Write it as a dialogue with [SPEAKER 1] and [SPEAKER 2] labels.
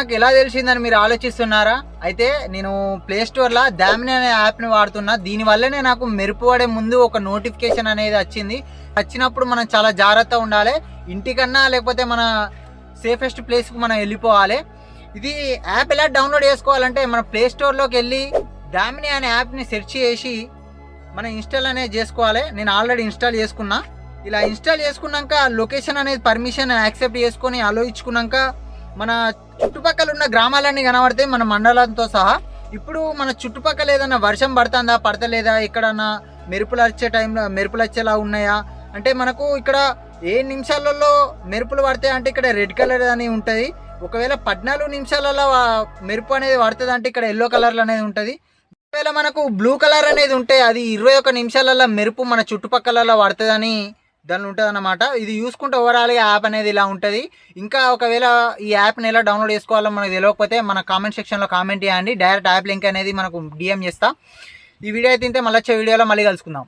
[SPEAKER 1] నాకు ఎలా తెలిసిందని మీరు ఆలోచిస్తున్నారా? అయితే నేను ప్లే స్టోర్లో దామిని అనే యాప్ని వాడుతున్నా. దీనివల్లనే నాకు మెరుపు పడే ముందు ఒక నోటిఫికేషన్ అనేది వచ్చింది. వచ్చినప్పుడు మనం చాలా జాగ్రత్తగా ఉండాలి. ఇంటికన్నా లేకపోతే మన సేఫెస్ట్ ప్లేస్కి మనం వెళ్ళిపోవాలి. ఇది యాప్ ఎలా డౌన్లోడ్ చేసుకోవాలంటే మన ప్లే స్టోర్లోకి వెళ్ళి దామిని అనే యాప్ని సెర్చ్ చేసి మనం ఇన్స్టాల్ అనేది చేసుకోవాలి. నేను ఆల్రెడీ ఇన్స్టాల్ చేసుకున్నా. ఇలా ఇన్స్టాల్ చేసుకున్నాక లొకేషన్ అనేది పర్మిషన్ యాక్సెప్ట్ చేసుకొని అలో ఇచ్చుకున్నాక మన చుట్టుపక్కల ఉన్న గ్రామాలన్నీ కనబడతాయి మన మండలంతో సహా. ఇప్పుడు మన చుట్టుపక్కల ఏదైనా వర్షం పడుతుందా పడతలేదా, ఎక్కడన్నా మెరుపులు వచ్చే టైంలో మెరుపులు వచ్చేలా ఉన్నాయా అంటే మనకు ఇక్కడ ఏ నిమిషాలలో మెరుపులు పడతాయి అంటే ఇక్కడ రెడ్ కలర్ అని ఉంటుంది. ఒకవేళ 14 నిమిషాలలో మెరుపు అనేది పడుతుంది అంటే ఇక్కడ ఎల్లో కలర్ అనేది ఉంటుంది. ఒకవేళ మనకు బ్లూ కలర్ అనేది ఉంటే అది 21 నిమిషాలలో మెరుపు మన చుట్టుపక్కల పడుతుందని దానిలో ఉంటుంది అన్నమాట. ఇది చూసుకుంటే ఓవరాల్గా యాప్ అనేది ఇలా ఉంటుంది. ఇంకా ఒకవేళ ఈ యాప్ని ఎలా డౌన్లోడ్ చేసుకోవాలో మనకు తెలియకపోతే మన కామెంట్ సెక్షన్లో కామెంట్ చేయండి. డైరెక్ట్ యాప్ లింక్ అనేది మనకు డిఎం చేస్తా. ఈ వీడియో అయితే మళ్ళీ వచ్చే వీడియోలో మళ్ళీ కలుసుకుందాం.